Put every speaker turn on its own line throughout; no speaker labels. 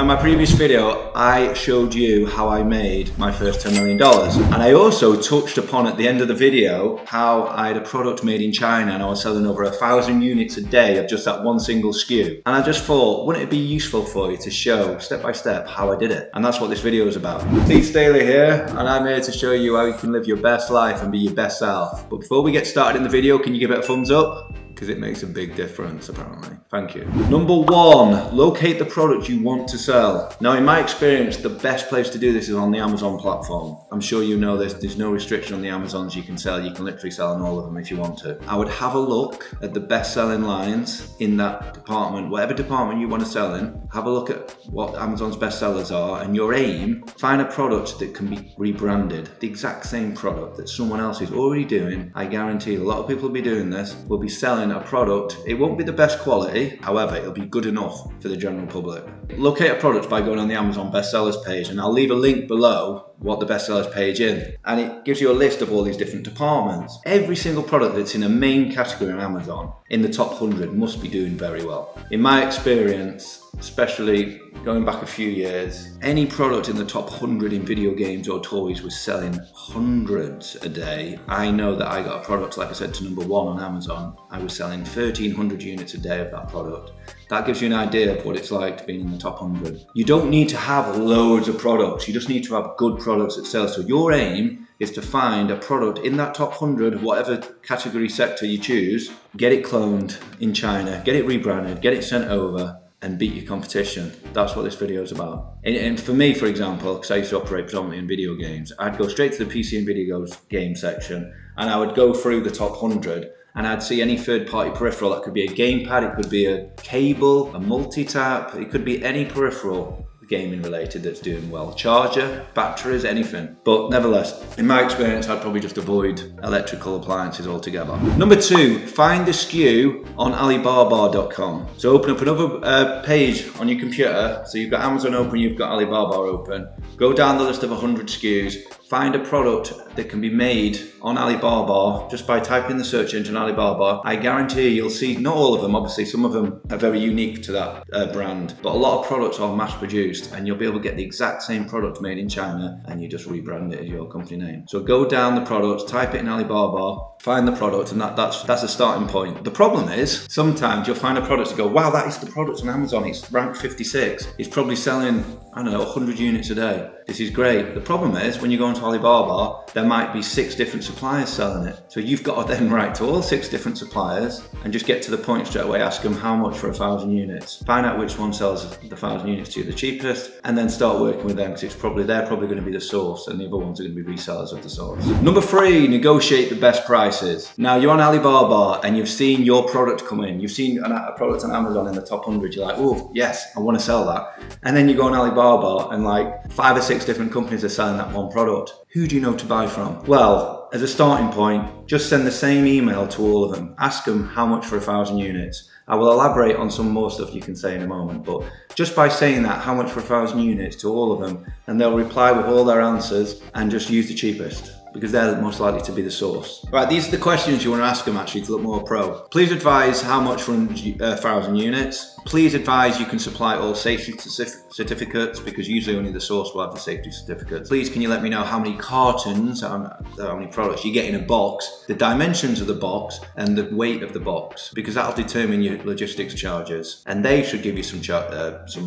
Now in my previous video, I showed you how I made my first $10 million. And I also touched upon at the end of the video how I had a product made in China and I was selling over 1,000 units a day of just that one single SKU. And I just thought, wouldn't it be useful for you to show step by step how I did it? And that's what this video is about. Steve Staley here, and I'm here to show you how you can live your best life and be your best self. But before we get started in the video, can you give it a thumbs up? Because it makes a big difference apparently. Thank you. Number one, locate the product you want to sell. Now in my experience, the best place to do this is on the Amazon platform. I'm sure you know this, there's no restriction on the Amazons you can sell. You can literally sell on all of them if you want to. I would have a look at the best selling lines in that department, whatever department you want to sell in. Have a look at what Amazon's best sellers are and your aim, find a product that can be rebranded. The exact same product that someone else is already doing. I guarantee a lot of people will be doing this, will be selling a product. It won't be the best quality, however, it'll be good enough for the general public. Locate a product by going on the Amazon bestsellers page, and I'll leave a link below what the bestsellers page is, and it gives you a list of all these different departments. Every single product that's in a main category on Amazon in the top 100 must be doing very well. In my experience, especially going back a few years, any product in the top 100 in video games or toys was selling hundreds a day. I know that I got a product, like I said, to number one on Amazon. I was selling 1,300 units a day of that product. That gives you an idea of what it's like to be in the top 100. You don't need to have loads of products, you just need to have good products that sell. So your aim is to find a product in that top 100, whatever category sector you choose, get it cloned in China, get it rebranded, get it sent over, and beat your competition. That's what this video is about. And for me, for example, because I used to operate predominantly in video games, I'd go straight to the PC and video game section, and I would go through the top 100, and I'd see any third-party peripheral. That could be a gamepad, it could be a cable, a multi-tap, it could be any peripheral gaming related that's doing well. Charger, batteries, anything. But nevertheless, in my experience, I'd probably just avoid electrical appliances altogether. Number two, find the SKU on Alibaba.com. So open up another page on your computer. So you've got Amazon open, you've got Alibaba open. Go down the list of 100 SKUs. Find a product that can be made on Alibaba just by typing the search engine Alibaba. I guarantee you'll see, not all of them, obviously some of them are very unique to that brand, but a lot of products are mass produced and you'll be able to get the exact same product made in China and you just rebrand it as your company name. So go down the products, type it in Alibaba, find the product, and that's a starting point. The problem is, sometimes you'll find a product and go, wow, that is the product on Amazon, it's ranked 56. It's probably selling, I don't know, 100 units a day. This is great. The problem is, when you go onto Alibaba, there might be 6 different suppliers selling it. So you've got to then write to all 6 different suppliers and just get to the point straight away, ask them how much for 1,000 units. Find out which one sells the 1,000 units to you the cheapest, and then start working with them, because they're probably going to be the source and the other ones are going to be resellers of the source. Number 3, negotiate the best prices. Now you're on Alibaba and you've seen your product come in. You've seen a product on Amazon in the top 100. You're like, oh yes, I want to sell that. And then you go on Alibaba and like 5 or 6 different companies are selling that one product. Who do you know to buy from? Well, as a starting point, just send the same email to all of them. Ask them how much for 1,000 units. I will elaborate on some more stuff you can say in a moment, but just by saying that, how much for 1,000 units to all of them, and they'll reply with all their answers and just use the cheapest, because they're most likely to be the source. Right, these are the questions you want to ask them actually to look more pro. Please advise how much for 1,000 units. Please advise you can supply all safety certificates, because usually only the source will have the safety certificates. Please can you let me know how many cartons, how many products you get in a box, the dimensions of the box and the weight of the box, because that'll determine your logistics charges. And they should give you some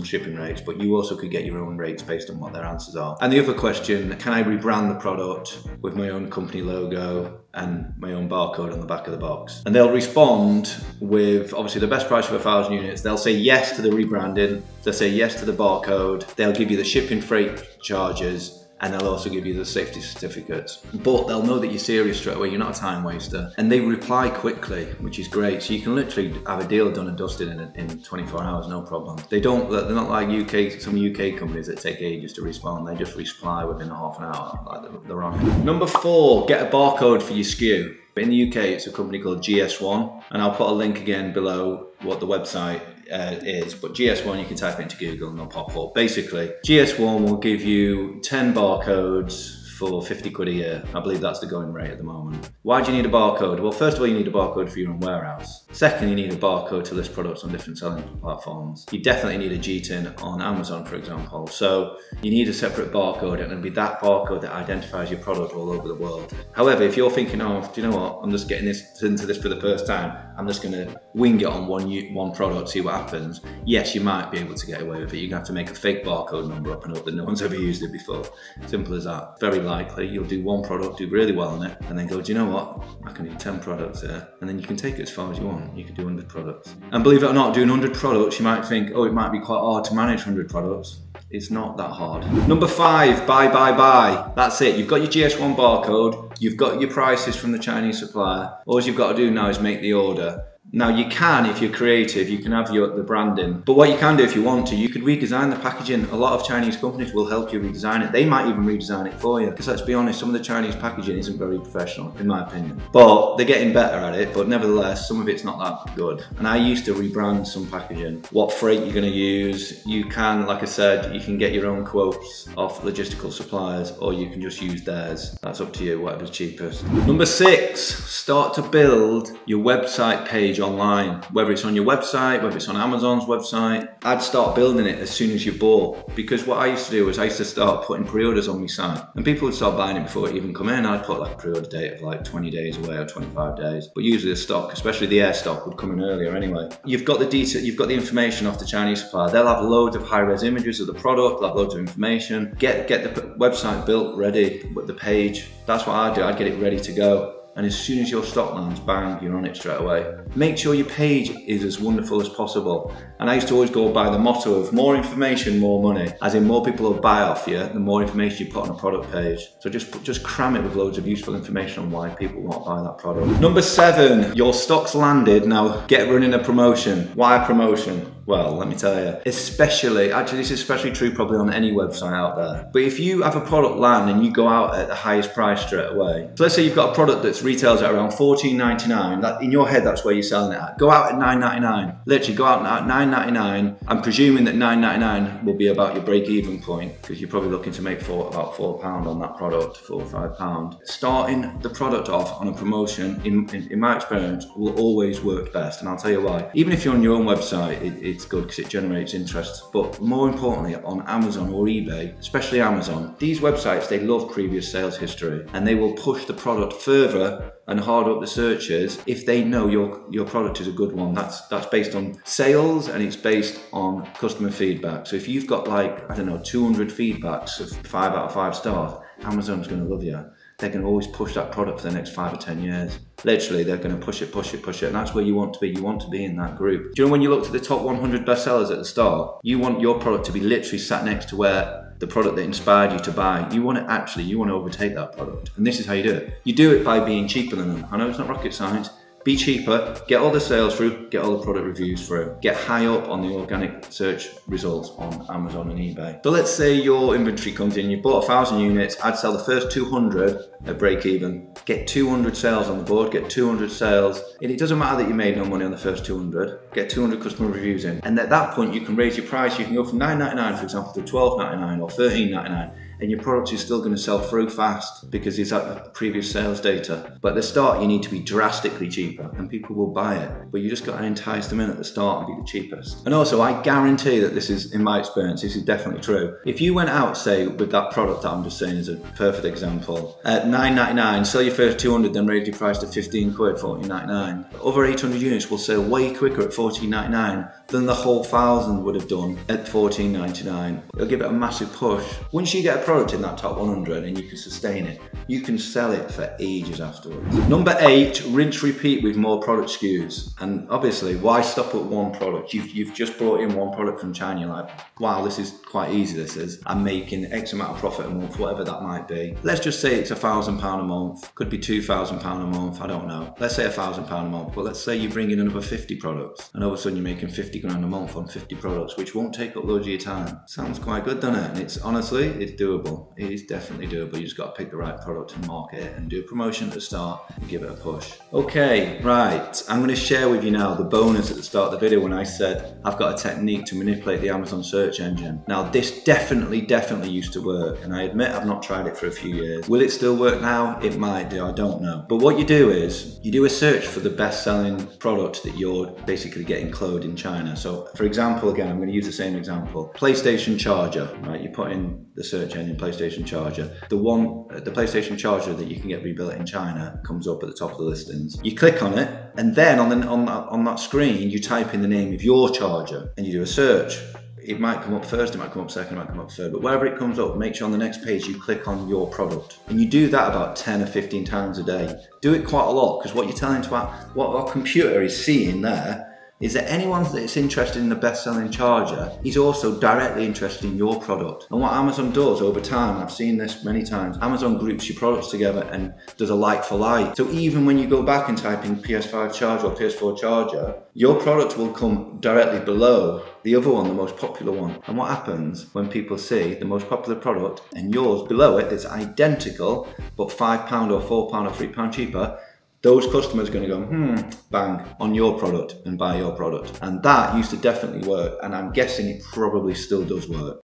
shipping rates, but you also could get your own rates based on what their answers are. And the other question, can I rebrand the product with my own company logo and my own barcode on the back of the box? And they'll respond with obviously the best price for 1,000 units. They'll say yes to the rebranding, they'll say yes to the barcode, they'll give you the shipping freight charges, and they'll also give you the safety certificates. But they'll know that you're serious straight away, you're not a time waster. And they reply quickly, which is great. So you can literally have a deal done and dusted in 24 hours, no problem. They're not like some UK companies that take ages to respond. They just reply within half an hour, like they're on it. Number 4, get a barcode for your SKU. In the UK, it's a company called GS1, and I'll put a link again below what the website is, but GS1, you can type it into Google and they'll pop up. Basically, GS1 will give you 10 barcodes for 50 quid a year. I believe that's the going rate at the moment. Why do you need a barcode? Well, first of all, you need a barcode for your own warehouse. Second, you need a barcode to list products on different selling platforms. You definitely need a GTIN on Amazon, for example. So you need a separate barcode, and it'll be that barcode that identifies your product all over the world. However, if you're thinking, oh, do you know what? I'm just getting into this for the first time. I'm just going to wing it on one product, see what happens. Yes, you might be able to get away with it. You're going to have to make a fake barcode number up and hope that no one's ever used it before. Simple as that. Very likely you'll do one product, do really well on it, and then go, do you know what? I can do 10 products here. And then you can take it as far as you want. You can do 100 products. And believe it or not, doing 100 products, you might think, oh, it might be quite hard to manage 100 products. It's not that hard. Number 5, buy. That's it. You've got your GS1 barcode. You've got your prices from the Chinese supplier. All you've got to do now is make the order. Now you can, if you're creative, you can have the branding. But what you can do if you want to, you could redesign the packaging. A lot of Chinese companies will help you redesign it. They might even redesign it for you. Because let's be honest, some of the Chinese packaging isn't very professional, in my opinion. But they're getting better at it, but nevertheless, some of it's not that good. And I used to rebrand some packaging. What freight you're gonna use. You can, like I said, you can get your own quotes off logistical suppliers, or you can just use theirs. That's up to you, whatever's cheapest. Number 6, start to build your website page online, whether it's on your website, whether it's on Amazon's website. I'd start building it as soon as you bought, because what I used to do was I used to start putting pre-orders on my site, and people would start buying it before it even come in. I'd put like a pre-order date of like 20 days away or 25 days, but usually the stock, especially the air stock, would come in earlier anyway. You've got the detail, you've got the information off the Chinese supplier. They'll have loads of high-res images of the product, they'll have loads of information. Get the website built, ready, with the page. That's what I'd do. I'd get it ready to go. And as soon as your stock lands, bang, you're on it straight away. Make sure your page is as wonderful as possible. And I used to always go by the motto of more information, more money. As in, more people will buy off you, the more information you put on a product page. So just cram it with loads of useful information on why people want to buy that product. Number 7, your stock's landed. Now get running a promotion. Why a promotion? Well, let me tell you, actually this is especially true probably on any website out there. But if you have a product land and you go out at the highest price straight away, so let's say you've got a product that's retails at around $14.99, that in your head that's where you're selling it at. Go out at $9.99. Literally go out at $9.99. I'm presuming that $9.99 will be about your break-even point, because you're probably looking to make about £4 on that product, £4 or £5. Starting the product off on a promotion, in my experience, will always work best, and I'll tell you why. Even if you're on your own website, it's good because it generates interest. But more importantly, on Amazon or eBay, especially Amazon, these websites, they love previous sales history, and they will push the product further and harder up the searches if they know your product is a good one. That's based on sales, and it's based on customer feedback. So if you've got like, I don't know, 200 feedbacks of 5 out of 5 stars, Amazon's going to love you. They're going to always push that product for the next 5 or 10 years. Literally, they're going to push it, and that's where you want to be. You want to be in that group. Do you know when you looked at the top 100 bestsellers at the start, you want your product to be literally sat next to where the product that inspired you to buy. You want to overtake that product. And this is how you do it. You do it by being cheaper than them. I know it's not rocket science. Be cheaper, get all the sales through, get all the product reviews through, get high up on the organic search results on Amazon and eBay. So let's say your inventory comes in, you bought 1,000 units, I'd sell the first 200 at break even, get 200 sales on the board, get 200 sales, and it doesn't matter that you made no money on the first 200, get 200 customer reviews in, and at that point you can raise your price. You can go from $9.99 for example to $12.99 or $13.99. And your product is still going to sell through fast because it's at the previous sales data. But at the start, you need to be drastically cheaper, and people will buy it. But you just got to entice them in at the start and be the cheapest. And also, I guarantee that this is, in my experience, this is definitely true. If you went out, say, with that product that I'm just saying is a perfect example, at $9.99, sell your first 200, then raise your price to 15 quid, $14.99. Over 800 units will sell way quicker at $14.99 than the whole 1,000 would have done at $14.99. It'll give it a massive push. Once you get a product in that top 100 and you can sustain it, you can sell it for ages afterwards. Number 8, rinse repeat with more product SKUs. And obviously, why stop at one product? You've just brought in one product from China, you're like, wow, this is quite easy, this is. I'm making X amount of profit a month, whatever that might be. Let's just say it's £1,000 a month, could be £2,000 a month, I don't know. Let's say £1,000 a month, but let's say you bring in another 50 products, and all of a sudden you're making 50 grand a month on 50 products, which won't take up loads of your time. Sounds quite good, doesn't it? And it's honestly, it's doable. It is definitely doable. You just got to pick the right product and market it and do a promotion at the start and give it a push. Okay, right. I'm going to share with you now the bonus at the start of the video when I said I've got a technique to manipulate the Amazon search engine. Now, this definitely used to work, and I admit I've not tried it for a few years. Will it still work now? It might do, I don't know. But what you do is you do a search for the best-selling product that you're basically getting cloned in China. So, for example, again, I'm going to use the same example. PlayStation charger, right? You put in the search engine PlayStation charger. The PlayStation charger that you can get rebuilt in China comes up at the top of the listings. You click on it, and then on that screen, you type in the name of your charger, and you do a search. It might come up first, it might come up second, it might come up third, but wherever it comes up, make sure on the next page you click on your product. And you do that about 10 or 15 times a day. Do it quite a lot, because what you're telling to what our computer is seeing there is that anyone that's interested in the best-selling charger is also directly interested in your product. And what Amazon does over time, I've seen this many times, Amazon groups your products together and does a like for like. So even when you go back and type in PS5 charger or PS4 charger, your product will come directly below the other one, the most popular one. And what happens when people see the most popular product and yours below it that's identical, but £5 or £4 or £3 cheaper, those customers are going to go, bang, on your product and buy your product. And that used to definitely work, and I'm guessing it probably still does work.